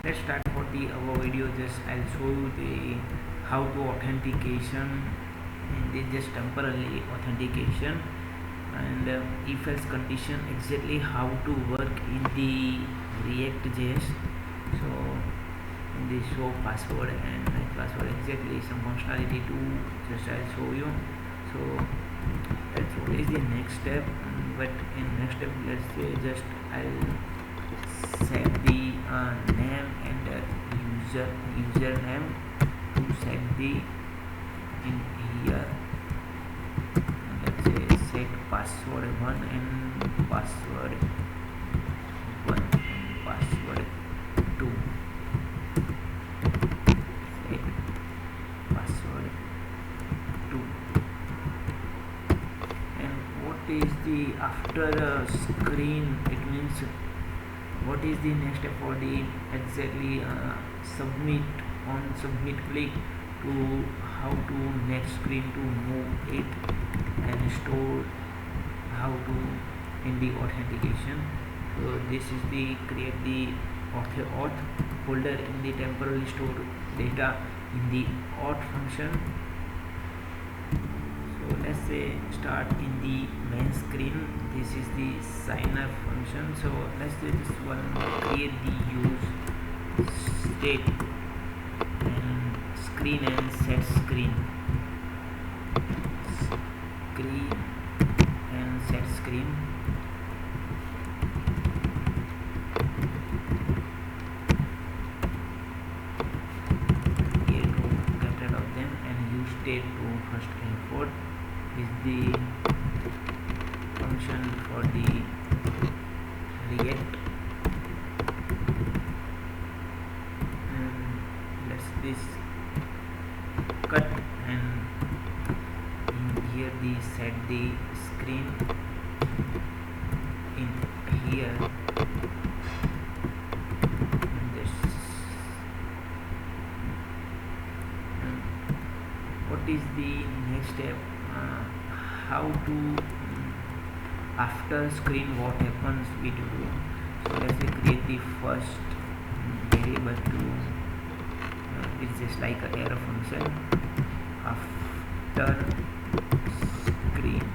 let's start for the our video. Just I'll show you the how to authentication and the just temporarily authentication and if else condition, exactly how to work in the ReactJs. So in the show password and my password, exactly some functionality to just I'll show you. So that's what is the next step. But in next step, let's say just I'll set the name and username to set the in here. Let's say set password 1 and password 1 and password 2. Set password 2. And what is the after screen? It means what is the next step for the exactly submit on submit click to how to next screen to move it and store how to in the authentication. So this is the create the auth folder in the temporarily stored data in the auth function. So let's say start in the main screen. This is the sign up function. So let's say this one create the use state and screen and set screen and set screen. Here to get rid of them and use state to first import is the function for the React. And let's this cut and in here the set the screen in here and this. And what is the next step? How to after screen what happens we do. So let's say create the first variable to it's just like a error function after screen,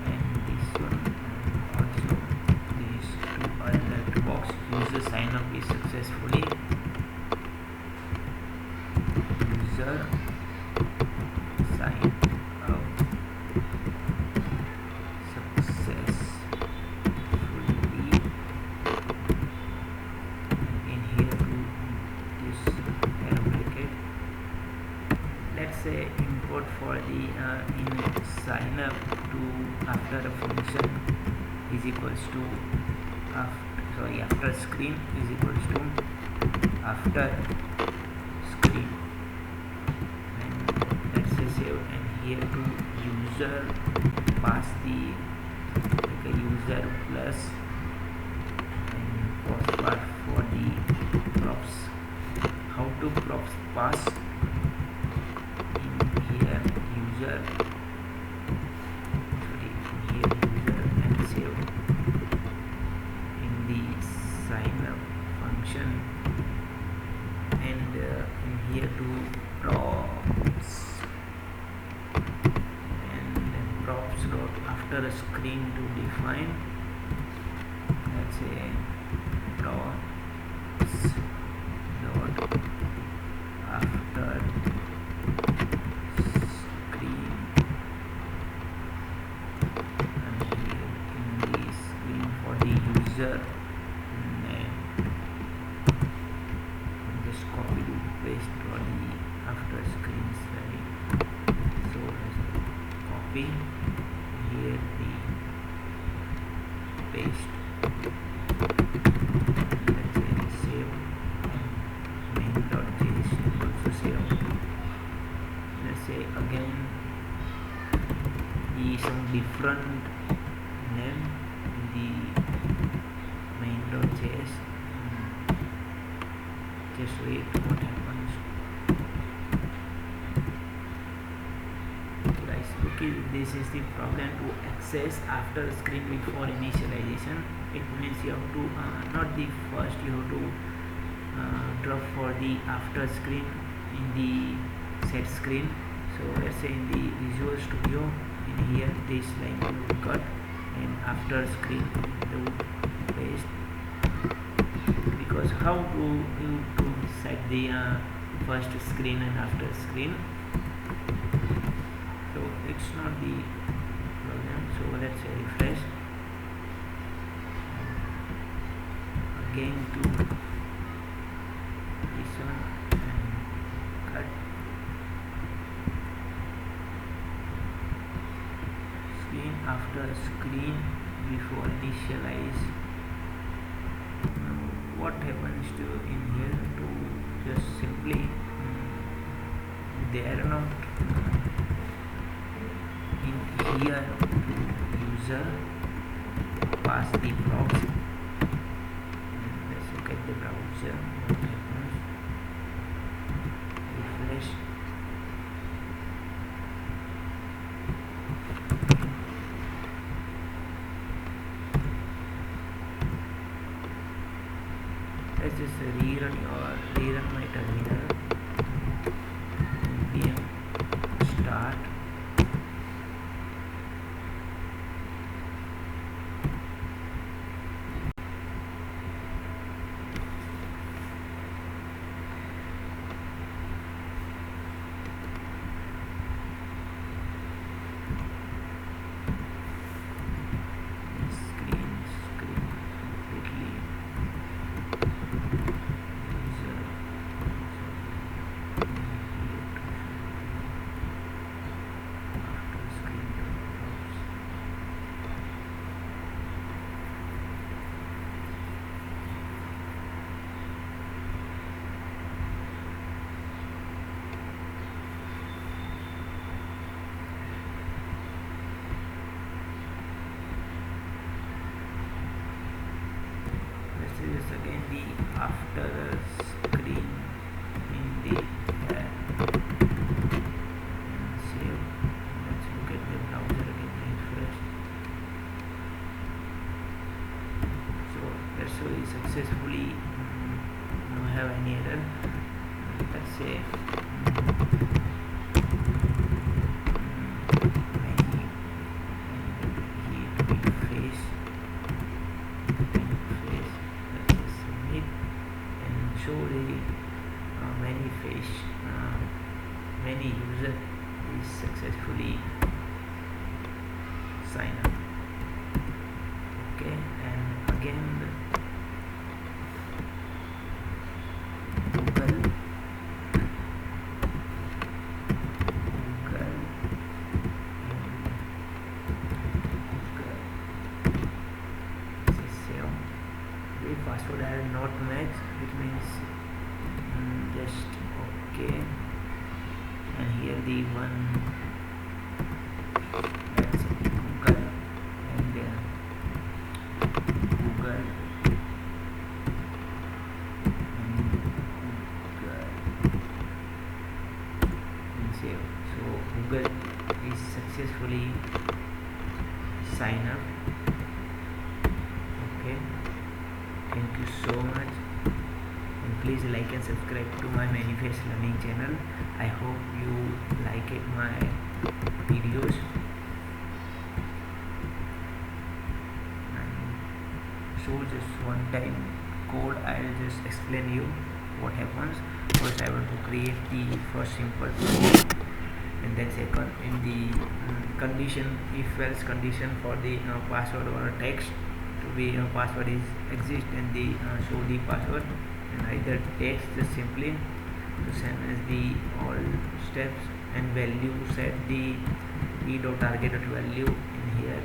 and this one and also these two alert box user sign up is successfully user sign up successfully. In here to this error bracket, let's say import for the in sign up to after a function is equals to after screen is equals to after screen, and let's say save. And here to user pass the like a user plus and password for the props. How to props pass in here user, sorry, in here user and save in the sign up function, and in here to props and props dot after a screen to define. Let's say props dot after screen, and here in the screen for the user name, and just copy to paste for the after screen slide. So let's copy here the paste, let's say save, and main.js also save. Let's say again the some different name in the main.js. Just wait what happens. Guys, look okay, this is the problem to access after screen before initialization. It means you have to not the first, you have to drop for the after screen in the set screen. So let's say in the Visual Studio, in here this line you cut, and after screen you paste, because how to you to set the first screen and after screen, so it's not the problem. So let's say refresh again to this one and cut screen after screen before initialize. What happens to in here to just simply they are not in here to user pass the proxy. Let's look at the browser. What happens? Refresh. Let's just rerun my terminal. npm start. This is again the after screen in the and save. Let's look at the browser again, refresh. So let's say we successfully no have any error. Let's say show the many user is successfully sign up. Okay, and again Google the password are not matched, which means just okay. And here the one, let's say Google, and Google and save. So Google is successfully sign up. Okay, thank you so much, and please like and subscribe to my Manifest Learning channel. I hope you like it my videos. And so just one time code, I'll just explain you what happens. First I want to create the first simple code, and then second in the condition, if else condition for the password or text to be password is exist, and the show the password, and either text just simply to send as the all steps, and value set the e.target value in here.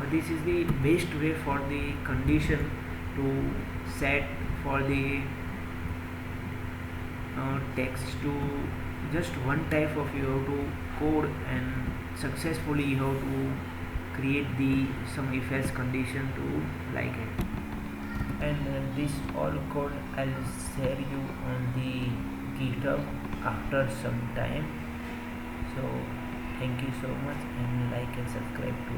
This is the best way for the condition to set for the text to just one type of you have to code, and successfully you have to create the some if else condition to like it. And this all code I'll share you on the GitHub after some time. So Thank you so much, and like and subscribe to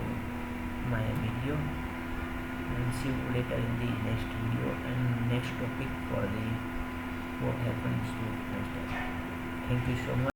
my video, and see you later in the next video and next topic for the what happens to next time. Thank you so much.